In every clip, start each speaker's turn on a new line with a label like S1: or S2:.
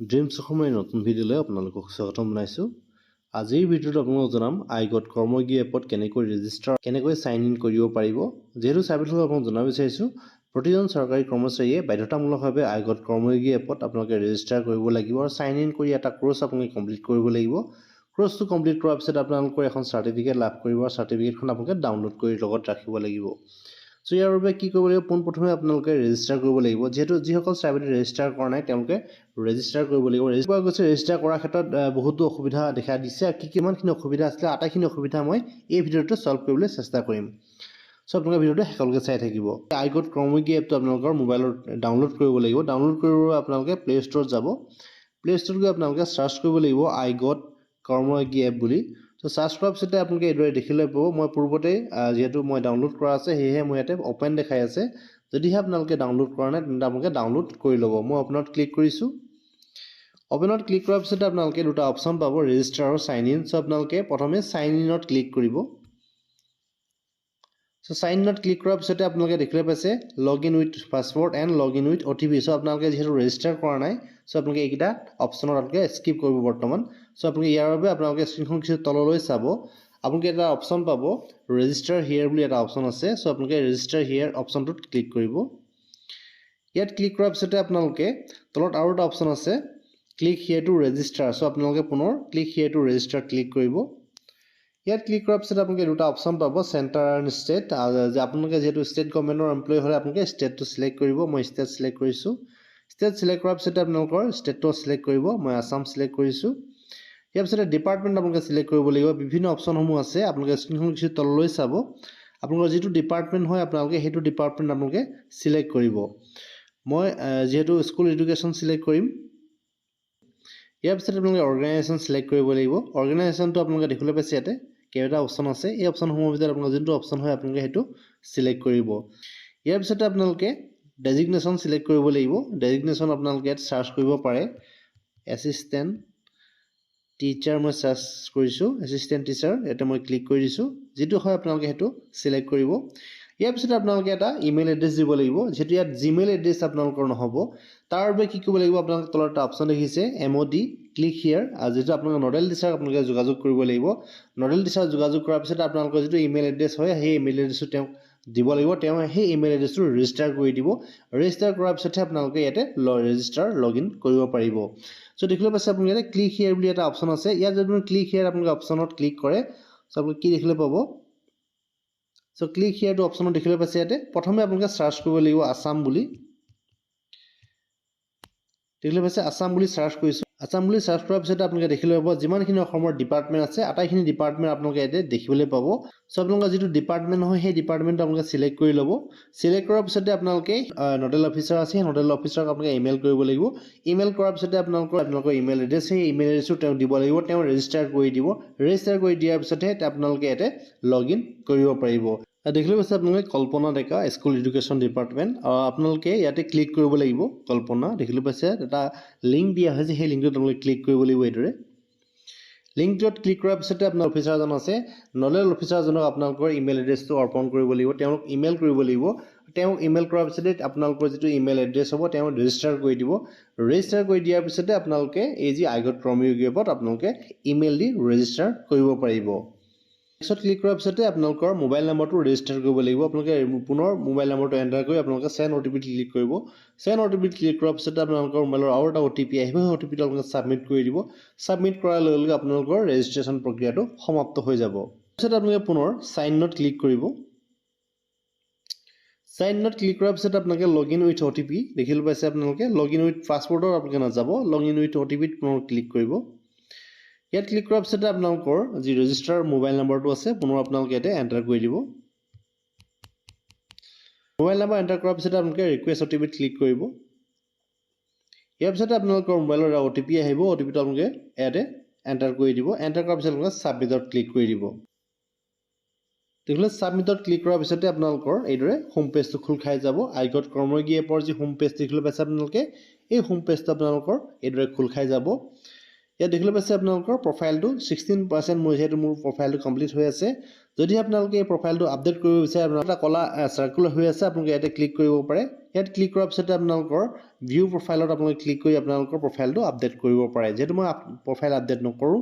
S1: Dreams অসমৰ নতুন ভিডিঅ'লৈ আপোনালোকক স্বাগতম জনাইছোঁ। আজিৰ ভিডিঅ'ত আপোনালোকক জনাম আইগট কৰ্ময়োগী এপত কেনেকৈ সাইন ইন কৰিব পাৰিব। যেহেতু চাৰ্ভিচটো আপোনাক জনাব বিচাৰিছোঁ, প্ৰতিজন চৰকাৰী কৰ্মচাৰীয়ে বাধ্যতামূলকভাৱে আইগট কৰ্ময়োগী এপত আপোনালোকে ৰেজিষ্টাৰ কৰিব লাগিব আৰু সাইন ইন কৰি এটা কোৰ্ছ আপোনালোকে কমপ্লিট কৰিব লাগিব। কোৰ্ছটো কমপ্লিট কৰাৰ পিছত আপোনালোকৰ এখন চাৰ্টিফিকেট লাভ কৰিব আৰু চাৰ্টিফিকেটখন আপোনালোকে ডাউনলোড কৰি লগত ৰাখিব লাগিব। সো ইয়াৰ বাবে কি কৰিব লাগিব, পোনপ্ৰথমে আপোনালোকে ৰেজিষ্টাৰ কৰিব লাগিব। যেহেতু যিসকল চাৰ্ভিচত ৰেজিষ্টাৰ কৰা নাই তেওঁলোকে ৰেজিষ্টাৰ কৰিব লাগিব। ৰেজিষ্টাৰ কৰাৰ ক্ষেত্ৰত বহুতো অসুবিধা দেখা দিছে। কিমানখিনি অসুবিধা আছিলে, আটাইখিনি অসুবিধা মই এই ভিডিঅ'টো সলভ কৰিবলৈ চেষ্টা কৰিম। সো আপোনালোকে ভিডিঅ'টো শেষলৈকে চাই থাকিব। আইগট কৰ্ময়োগী এপটো আপোনালোকৰ মোবাইলত ডাউনলোড কৰিব লাগিব। ডাউনলোড কৰিবলৈ আপোনালোকে প্লে ষ্ট'ৰত যাব। প্লে ষ্ট'ৰত গৈ আপোনালোকে চাৰ্চ কৰিব লাগিব আইগট কৰ্ময়োগী এপ বুলি। তো চাৰ্চ কৰাৰ পিছতে আপোনালোকে এইদৰে দেখিবলৈ পাব। মই পূৰ্বতেই যিহেতু মই ডাউনলোড কৰা আছে সেয়েহে মই ইয়াতে অপেন দেখাই আছে। যদিহে আপোনালোকে ডাউনলোড কৰা নাই তেন্তে আপোনালোকে ডাউনলোড কৰি ল'ব। মই অপেনত ক্লিক কৰিছোঁ। অপেনত ক্লিক কৰাৰ পিছতে আপোনালোকে দুটা অপশ্যন পাব, ৰেজিষ্টাৰ আৰু সাইন ইন। সো আপোনালোকে প্ৰথমে সাইন ইনত ক্লিক কৰিব। সো সাইন ইনত ক্লিক কৰাৰ পিছতে আপোনালোকে দেখিবলৈ পাইছে log in with password and log in with OTP। So আপোনালোকে যিহেতু ৰেজিষ্টাৰ কৰা নাই সো আপোনালোকে এইকেইটা অপশ্যনত আপোনালোকে স্কিপ কৰিব বৰ্তমান। সো আপোনালোকে ইয়াৰ বাবে আপোনালোকে স্ক্ৰীনখন কিছু তললৈ চাব। আপোনালোকে এটা অপশ্যন পাব ৰেজিষ্টাৰ হিয়াৰ বুলি এটা অপশ্যন আছে। সো আপোনালোকে ৰেজিষ্টাৰ হিয়াৰ অপশ্যনটোত ক্লিক কৰিব। ইয়াত ক্লিক কৰাৰ পিছতে আপোনালোকে তলত আৰু এটা অপশ্যন আছে ক্লিক হিয়াৰ টু ৰেজিষ্টাৰ। সো আপোনালোকে পুনৰ ক্লিক হিয়াৰ টু ৰেজিষ্টাৰ ক্লিক কৰিব। ইয়াত ক্লিক কৰাৰ পিছত আপোনালোকে দুটা অপশ্যন পাব, চেণ্টাৰ এণ্ড ষ্টেট। যে আপোনালোকে যিহেতু ষ্টেট গভৰ্ণমেণ্টৰ এমপ্লয়ী হ'লে আপোনালোকে ষ্টেটটো চিলেক্ট কৰিব। মই ষ্টেট চিলেক্ট কৰিছোঁ। ষ্টেট চিলেক্ট কৰাৰ পিছতে আপোনালোকৰ ষ্টেটটো চিলেক্ট কৰিব। মই আছাম চিলেক্ট কৰিছোঁ। ইয়াৰ পিছতে ডিপাৰ্টমেণ্ট আপোনালোকে চিলেক্ট কৰিব লাগিব। বিভিন্ন অপশ্যনসমূহ আছে, আপোনালোকে স্ক্ৰীনখন কিছু তললৈ চাব। আপোনালোকৰ যিটো ডিপাৰ্টমেণ্ট হয় আপোনালোকে সেইটো ডিপাৰ্টমেণ্ট আপোনালোকে চিলেক্ট কৰিব। মই যিহেতু স্কুল এডুকেশ্যন চিলেক্ট কৰিম। ইয়াৰ পিছত আপোনালোকে অৰ্গেনাইজেশ্যন চিলেক্ট কৰিব লাগিব। অৰ্গেনাইজেশ্যনটো আপোনালোকে দেখিবলৈ পাইছে ইয়াতে কেইবাটা অপশ্যন আছে। এই অপশ্যনসমূহৰ ভিতৰত আপোনালোকৰ যোনটো অপশ্যন হয় আপোনালোকে সেইটো চিলেক্ট কৰিব। ইয়াৰ পিছতে আপোনালোকে ডেজিগনেশ্যন চিলেক্ট কৰিব লাগিব। ডেজিগনেশ্যন আপোনালোকে ইয়াত চাৰ্চ কৰিব পাৰে। এছিষ্টেণ্ট টিচাৰ মই চাৰ্চ কৰিছোঁ, এছিষ্টেণ্ট টিচাৰ। ইয়াতে মই ক্লিক কৰি দিছোঁ। যিটো হয় আপোনালোকে সেইটো চিলেক্ট কৰিব। ইয়াৰ পিছতে আপোনালোকে এটা ইমেইল এড্ৰেছ দিব লাগিব। যিহেতু ইয়াত জিমেইল এড্ৰেছ আপোনালোকৰ নহ'ব, তাৰ বাবে কি কৰিব লাগিব, আপোনালোকে তলত এটা অপশ্যন দেখিছে MOD ক্লিক হিয়াৰ। যিটো আপোনালোকে নডেল টিচাৰক আপোনালোকে যোগাযোগ কৰিব লাগিব। নডেল টিচাৰ যোগাযোগ কৰাৰ পিছতে আপোনালোকৰ যিটো ইমেইল এড্ৰেছ হয় সেই ইমেইল এড্ৰেছটো তেওঁক দিব লাগিব। তেওঁ সেই ইমেইল এড্ৰেছটো ৰেজিষ্টাৰ কৰি দিব। ৰেজিষ্টাৰ কৰাৰ পিছতহে আপোনালোকে ইয়াতে ৰেজিষ্টাৰ লগ ইন কৰিব পাৰিব। সো দেখিবলৈ পাইছে আপুনি ইয়াতে ক্লিক হিয়াৰ বুলি এটা অপশ্যন আছে। ইয়াত যদি আপুনি ক্লিক হিয়াৰ আপোনালোকে অপশ্যনত ক্লিক কৰে সো আপোনালোকে কি দেখিবলৈ পাব। সো ক্লিক হিয়াৰটো অপশ্যনত দেখিবলৈ পাইছে। ইয়াতে প্ৰথমে আপোনালোকে চাৰ্চ কৰিব লাগিব আছাম বুলি। দেখিবলৈ পাইছে আছাম বুলি চাৰ্চ কৰিছোঁ। আছাম বুলি চাৰ্চ কৰাৰ পিছতে আপোনালোকে দেখিবলৈ পাব যিমানখিনি অসমৰ ডিপাৰ্টমেণ্ট আছে আটাইখিনি ডিপাৰ্টমেণ্ট আপোনালোকে ইয়াতে দেখিবলৈ পাব। সো আপোনালোকৰ যিটো ডিপাৰ্টমেণ্ট হয় সেই ডিপাৰ্টমেণ্টটো আপোনালোকে চিলেক্ট কৰি ল'ব। চিলেক্ট কৰাৰ পিছতে আপোনালোকে নডেল অফিচাৰ আছে, সেই নডেল অফিচাৰক আপোনালোকে ইমেইল কৰিব লাগিব। ইমেইল কৰাৰ পিছতে আপোনালোকৰ ইমেইল এড্ৰেছ, সেই ইমেইল এড্ৰেছটো তেওঁ দিব লাগিব। তেওঁ ৰেজিষ্টাৰ কৰি দিব। ৰেজিষ্টাৰ কৰি দিয়াৰ পিছতহে আপোনালোকে ইয়াতে লগ ইন কৰিব পাৰিব। দেখিবলৈ পাইছে আপোনালোকে কল্পনা ডেকা স্কুল এডুকেশ্যন ডিপাৰ্টমেণ্ট। আপোনালোকে ইয়াতে ক্লিক কৰিব লাগিব। কল্পনা দেখিবলৈ পাইছে এটা লিংক দিয়া হৈছে, সেই লিংকটোত আপোনালোকে ক্লিক কৰিব লাগিব। এইদৰে লিংকটোত ক্লিক কৰাৰ পিছতে আপোনাৰ অফিচাৰজন আছে, নডেল অফিচাৰজনক আপোনালোকৰ ইমেইল এড্ৰেছটো অৰ্পণ কৰিব লাগিব। তেওঁক ইমেইল কৰিব লাগিব। তেওঁক ইমেইল কৰাৰ পিছতে আপোনালোকৰ যিটো ইমেইল এড্ৰেছ হ'ব তেওঁ ৰেজিষ্টাৰ কৰি দিব। ৰেজিষ্টাৰ কৰি দিয়াৰ পিছতে আপোনালোকে এই যি আইগট কৰ্ময়োগী এপত আপোনালোকে ইমেইল দি ৰেজিষ্টাৰ কৰিব পাৰিব। নেক্সট ক্লিক কৰাৰ পিছতে আপোনালোকৰ মোবাইল নম্বৰটো ৰেজিষ্টাৰ কৰিব লাগিব। আপোনালোকে পুনৰ মোবাইল নম্বৰটো এণ্টাৰ কৰি আপোনালোকে চেণ্ড OTP ক্লিক কৰিব। চেণ্ড OTP ক্লিক কৰাৰ পিছতে আপোনালোকৰ মোবাইলৰ আৰু এটা OTP আহিব। সেই OTPটো আপোনালোকে ছাবমিট কৰি দিব। ছাবমিট কৰাৰ লগে লগে আপোনালোকৰ ৰেজিষ্ট্ৰেশ্যন প্ৰক্ৰিয়াটো সমাপ্ত হৈ যাব। তাৰপিছত আপোনালোকে পুনৰ সাইন ইনত ক্লিক কৰিব। সাইন ইনত ক্লিক কৰাৰ পিছত আপোনালোকে লগ ইন উইথ OTP দেখিবলৈ পাইছে। আপোনালোকে লগ ইন উইথ পাছৱৰ্ডত আপোনালোকে নাযাব, লগ ইন উইথ OTPত পুনৰ ক্লিক কৰিব। ইয়াত ক্লিক কৰাৰ পিছতে আপোনালোকৰ যি ৰেজিষ্টাৰ মোবাইল নম্বৰটো আছে পুনৰ আপোনালোকে ইয়াতে এণ্টাৰ কৰি দিব। মোবাইল নম্বৰ এণ্টাৰ কৰাৰ পিছতে আপোনালোকে ৰিকুৱেষ্ট OTPত ক্লিক কৰিব। ইয়াৰ পিছতে আপোনালোকৰ মোবাইলৰ এটা OTP আহিব। OTPটো আপোনালোকে ইয়াতে এণ্টাৰ কৰি দিব। এণ্টাৰ কৰাৰ পিছত আপোনালোকে ছাবমিটত ক্লিক কৰি দিব। তেতিয়াহ'লে ছাবমিটত ক্লিক কৰাৰ পিছতে আপোনালোকৰ এইদৰে হোম পেজটো খোল খাই যাব। আইগট কৰ্ময়োগী এপৰ যি হোম পেজ দেখিবলৈ পাইছে আপোনালোকে, এই হোম পেজটো আপোনালোকৰ এইদৰে খোল খাই যাব। ইয়াত দেখিলে পাইছে আপোনালোকৰ প্ৰফাইলটো 16% মোৰ যেহেতু মোৰ প্ৰফাইলটো কমপ্লিট হৈ আছে যদি আপোনালোকে এই প্ৰফাইলটো আপডেট কৰিব বিচাৰে আপোনালোকৰ এটা কলা সাৰ্কুলাৰ হৈ আছে আপোনালোকে ইয়াতে ক্লিক কৰিব পাৰে ইয়াত ক্লিক কৰাৰ পিছতে আপোনালোকৰ ভিউ প্ৰফাইলত আপোনালোকে ক্লিক কৰি আপোনালোকৰ প্ৰফাইলটো আপডেট কৰিব পাৰে যেহেতু মই প্ৰফাইল আপডেট নকৰোঁ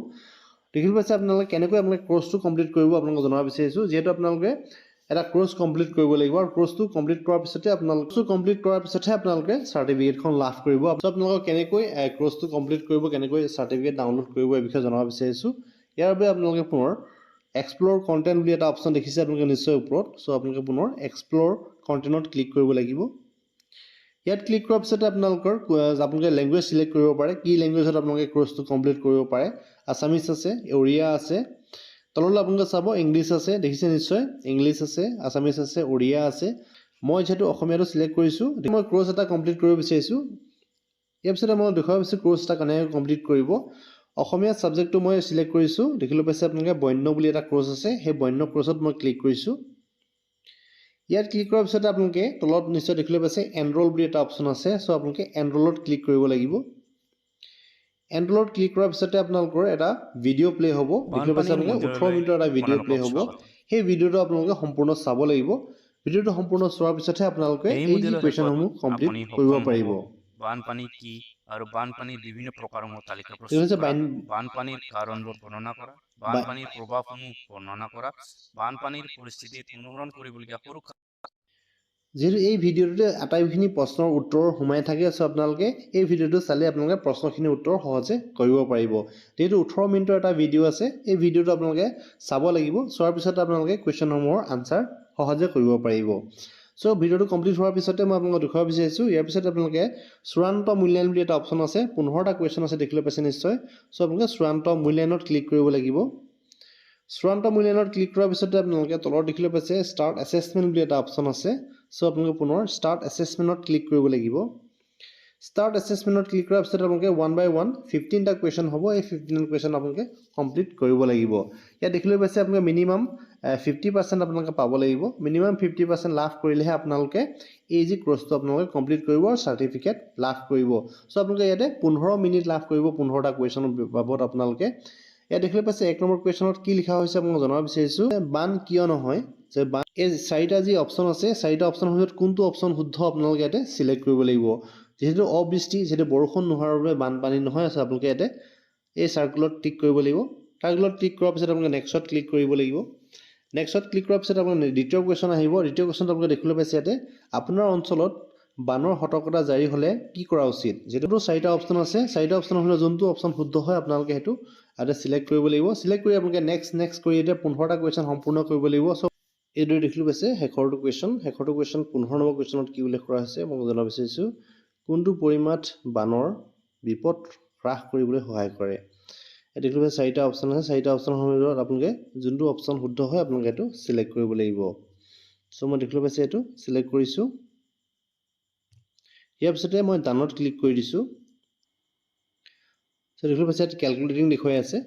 S1: দেখিলে পাইছে আপোনালোকে কেনেকৈ আপোনালোকে কোৰ্সটো কমপ্লিট কৰিব আপোনালোকক জনাব বিচাৰিছোঁ যেহেতু আপোনালোকে এটা কোৰ্স কমপ্লিট কৰিব লাগিব আৰু কোৰ্সটো কমপ্লিট কৰাৰ পিছতে আপোনালোকে সাৰ্টিফিকেটখন লাভ কৰিব আপোনালোকক কেনেকৈ কোৰ্সটো কমপ্লিট কৰিব কেনেকৈ সাৰ্টিফিকেট ডাউনলোড কৰিব এই বিষয়ে জনাব বিচাৰিছোঁ ইয়াৰ বাবে আপোনালোকে পুনৰ এক্সপ্লোৰ কন্টেন্ট বুলি এটা অপচন দেখিছে আপোনালোকে নিশ্চয় ওপৰত সো আপোনালোকে পুনৰ এক্সপ্লোৰ কন্টেন্টত ক্লিক কৰিব লাগিব ইয়াত ক্লিক কৰাৰ পিছতে আপোনালোকে ল্যাঙ্গুৱেজ সিলেক্ট কৰিব পাৰে কি ল্যাঙ্গুৱেজত আপোনালোকে কোৰ্সটো কমপ্লিট কৰিব পাৰে আসামিজ আছে ওড়িয়া আছে তললৈ আপোনালোকে চাব ইংলিশ আছে দেখিছে নিশ্চয় ইংলিশ আছে আসামিজ আছে ওড়িয়া আছে মই যেহেতু অসমীয়াটো সিলেক্ট কৰিছো মই কোৰ্স এটা কমপ্লিট কৰিব বিচাৰিছো ইয়াৰ পিছতে মই দেখাব বিচাৰিছো কোৰ্স এটা কেনেকৈ কমপ্লিট কৰিব অসমীয়া সাবজেক্টটো মই সিলেক্ট কৰিছো দেখিলে পাইছে আপোনালোকে বন্য বুলি এটা কোৰ্স আছে সেই বন্য কোৰ্সত মই ক্লিক কৰিছো ইয়াত ক্লিক কৰাৰ পিছতে আপোনালোকে তলত নিশ্চয় দেখিলে পাইছে এনৰোল বুলি এটা অপচন আছে সো আপোনালোকে এনৰোলত ক্লিক কৰিব লাগিব এনৰোলত ক্লিক কৰাৰ পিছতে আপোনালোকৰ এটা ভিডিও প্লে হ'ব দেখিলে পাইছে আপোনালোকে 18 মিনিটৰ এটা ভিডিও প্লে হ'ব সেই ভিডিওটো আপোনালোকে সম্পূৰ্ণ চাব লাগিব ভিডিওটো সম্পূৰ্ণ চোৱাৰ পিছতহে আপোনালোকে এই কোৱেশ্চনসমূহ কমপ্লিট কৰিব পাৰিব
S2: বানপানী কি আৰু বানপানীৰ বিভিন্ন প্ৰকাৰৰ তালিকা প্ৰস্তুত কৰা বানপানীৰ কাৰণবোৰ বৰ্ণনা কৰা বানপানীৰ প্ৰভাৱসমূহ বৰ্ণনা কৰা বানপানীৰ পৰিস্থিতিত অনুসৰণ কৰিবলগীয়া সুৰক্ষা
S1: যেহেতু এই ভিডিওটোতে আটাইখিনি প্ৰশ্নৰ উত্তৰ সোমাই থাকে সো আপোনালোকে এই ভিডিওটো চালে আপোনালোকে প্ৰশ্নখিনিৰ উত্তৰ সহজে কৰিব পাৰিব যেহেতু 18 মিনিটৰ এটা ভিডিও আছে এই ভিডিওটো আপোনালোকে চাব লাগিব চোৱাৰ পিছত আপোনালোকে কোৱেশ্চনসমূহৰ আনসাৰ সহজে কৰিব পাৰিব সো ভিডিওটো কমপ্লিট হোৱাৰ পিছতে মই আপোনালোকক দেখাব বিচাৰিছো ইয়াৰ পিছত আপোনালোকে চূড়ান্ত মূল্যায়ন বুলি এটা অপচন আছে 15টা কোৱেশ্চন আছে দেখিলে পাইছে নিশ্চয় সো আপোনালোকে চূড়ান্ত মূল্যায়নত ক্লিক কৰিব লাগিব চূড়ান্ত মূল্যায়নত ক্লিক কৰাৰ পিছতে আপোনালোকে তলত দেখিলে পাইছে ষ্টাৰ্ট এছেছমেন্ট বুলি এটা অপচন আছে সো আপোনালোকে পুনৰ ষ্টাৰ্ট এছেছমেন্টত ক্লিক কৰিব লাগিব ষ্টাৰ্ট এছেছমেন্টত ক্লিক কৰাৰ পিছত আপোনালোকে 1 by 1 15টা কোৱেশ্চন হ'ব এই 15টা কোৱেশ্চন আপোনালোকে কমপ্লিট কৰিব লাগিব ইয়াত দেখিলে পাইছে আপোনালোকে মিনিমাম 50% আপোনালোকে পাব লাগিব মিনিমাম 50% লাভ কৰিলেহে আপোনালোকে এই যে কোৰ্সটো আপোনালোকে কমপ্লিট কৰিব আৰু সাৰ্টিফিকেট লাভ কৰিব সো আপোনালোকে ইয়াতে 15 মিনিট লাভ কৰিব 15টা কোৱেশ্চন বাবদ আপোনালোকে ইয়াত দেখিলে পাইছে 1 নম্বৰ কোৱেশ্চনত কি লিখা হৈছে আপোনালোকক জনাব বিচাৰিছো বান কিয় নহয় যে বান এই চাৰিটা যি অপচন আছে চাৰিটা অপচনৰ ভিতৰত কোনটো অপচন শুদ্ধ আপোনালোকে ইয়াতে সিলেক্ট কৰিব লাগিব যেহেতু অবৃষ্টি যেহেতু বৰষুণ নোহোৱাৰ বাবে বানপানী নহয় আছে আপোনালোকে ইয়াতে এই সাৰ্কুলত টিক কৰিব লাগিব সাৰ্কুলত টিক কৰাৰ পিছত আপোনালোকে নেক্সটত ক্লিক কৰিব লাগিব নেক্সটত ক্লিক কৰাৰ পিছত আপোনালোকে দ্বিতীয় কোৱেশ্চন আহিব দ্বিতীয় কোৱেশ্চনটো আপোনালোকে দেখিলে পাইছে ইয়াতে আপোনাৰ অঞ্চলত বানৰ সতৰ্কতা জাৰি হলে কি কৰা উচিত যেহেতু চাৰিটা অপচন আছে চাৰিটা অপচনৰ ভিতৰত যোনটো অপচন শুদ্ধ হয় আপোনালোকে হেতু ইয়াতে সিলেক্ট কৰিব লাগিব সিলেক্ট কৰি আপোনালোকে নেক্সট কৰি ইয়াতে 15টা কোৱেশ্চন সম্পূৰ্ণ কৰিব লাগিব সো এইদৰে দেখিলে পাইছে শেষৰটো কোৱেশ্চন 15 নম্বৰ কোৱেশ্চনত কি উল্লেখ কৰা হৈছে মই জনাব বিচাৰিছো কোনটো পৰিমাত বানৰ বিপদ হ্ৰাস কৰিবলৈ সহায় কৰে এই দেখিলে পাইছে চাৰিটা অপচন আছে চাৰিটা অপচনৰ ভিতৰত আপোনালোকে যোনটো অপচন শুদ্ধ হয় আপোনালোকে এটো সিলেক্ট কৰিব লাগিব সো মই দেখিলে পাইছে এটো সিলেক্ট কৰিছো ইয়াৰ পিছতে মই ডানত ক্লিক কৰি দিছো সো দেখিলে পাইছে ক্যালকুলেটিং দেখুৱাই আছে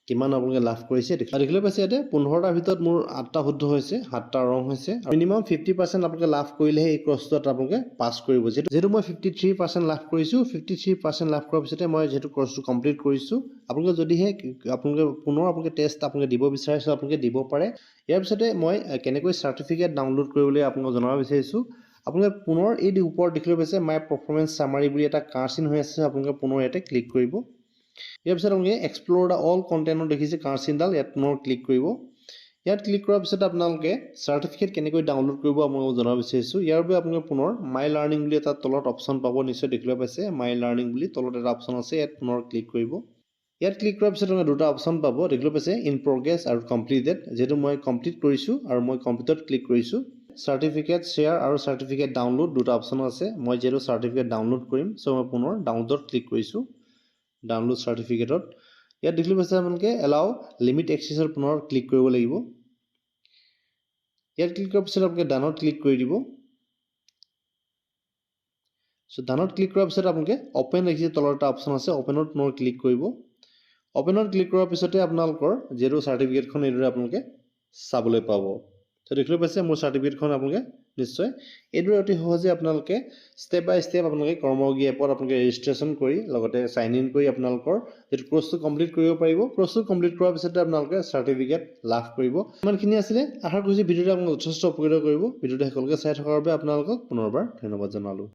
S1: কিমান আপোনালোকে লাভ কৰিছে দেখিলে পাইছে ইয়াতে 15টাৰ ভিতৰত মোৰ 8টা শুদ্ধ হৈছে 7টা ৰং হৈছে মিনিমাম 50% আপোনালোকে লাভ কৰিলেহে এই কোৰ্সটোত আপোনালোকে পাস কৰিব যেহেতু মই 53% লাভ কৰিছো 53% লাভ কৰাৰ পিছতে মই যেহেতু কোৰ্সটো কমপ্লিট কৰিছো আপোনালোকে যদিহে আপোনালোকে টেষ্ট আপোনালোকে দিব বিচাৰিছে আপোনালোকে দিব পাৰে ইয়াৰ পিছতে মই কেনেকৈ সাৰ্টিফিকেট ডাউনলোড কৰিবলৈ আপোনালোকক জনাব বিচাৰিছো আপোনালোকে পুনৰ এই ওপৰত দেখিলে পাইছে মাই পাৰফৰমেন্স সামাৰি বুলি এটা কাৰ্চিন হৈ আছে আপোনালোকে পুনৰ ইয়াতে ক্লিক কৰিব ইয়াৰ পিছত আপোনালোকে এক্সপ্লোৰ দা অল কন্টেন্টত দেখিছে কাৰ্চিনডাল ইয়াত পুনৰ ক্লিক কৰিব ইয়াত ক্লিক কৰাৰ পিছত আপোনালোকে সাৰ্টিফিকেট কেনেকৈ ডাউনলোড কৰিব আপোনালোকক জনাব বিচাৰিছো ইয়াৰ বাবে আপোনালোকে পুনৰ মাই লাৰ্নিং বুলি এটা তলত অপচন পাব নিশ্চয় দেখিলে পাইছে মাই লাৰ্নিং বুলি তলত এটা অপচন আছে ইয়াত পুনৰ ক্লিক কৰিব ইয়াত ক্লিক কৰাৰ পিছত আপোনালোকে দুটা অপচন পাব দেখিলে পাইছে ইন প্ৰগ্ৰেছ আৰু কমপ্লিটেড যেহেতু মই কমপ্লিট কৰিছো আৰু মই কমপ্লিটত ক্লিক কৰিছো সাৰ্টিফিকেট শেয়াৰ আৰু সাৰ্টিফিকেট ডাউনলোড দুটা অপচন আছে মই যেহেতু সাৰ্টিফিকেট ডাউনলোড কৰিম সো মই পুনৰ ডাউনলোডত ক্লিক কৰিছো ডাউনলোড সাৰ্টিফিকেটত ইয়াত দেখিলে পাইছে আপোনালোকে এলাউ লিমিট এক্সেছৰ পুনৰ ক্লিক কৰিব লাগিব ইয়াত ক্লিক কৰাৰ পিছত আপোনালোকে ডানত ক্লিক কৰি দিব সো ডানত ক্লিক কৰাৰ পিছত আপোনালোকে ওপেন দেখিছে তলত এটা অপচন আছে ওপেনত পুনৰ ক্লিক কৰিব ওপেনত ক্লিক কৰাৰ পিছতে আপোনালোকৰ যেটো সাৰ্টিফিকেটখন এইদৰে আপোনালোকে চাবলৈ পাব তো দেখিলে পাইছে মোৰ সাৰ্টিফিকেটখন আপোনালোকে নিশ্চয় এইদৰে অতি সহজে আপোনালোকে ষ্টেপ বাই ষ্টেপ আপোনালোকে কৰ্ময়োগী এপত আপোনালোকে ৰেজিষ্ট্ৰেশ্যন কৰি লগতে চাইন ইন কৰি আপোনালোকৰ যিটো কোৰ্চটো কমপ্লিট কৰিব পাৰিব কোৰ্চটো কমপ্লিট কৰাৰ পিছতে আপোনালোকে চাৰ্টিফিকেট লাভ কৰিব ইমানখিনি আছিলে আশা কৰিছোঁ ভিডিঅ'টো আপোনালোক যথেষ্ট উপকৃত কৰিব ভিডিঅ'টো সকলোকে চাই থকাৰ বাবে আপোনালোকক পুনৰবাৰ ধন্যবাদ জনালোঁ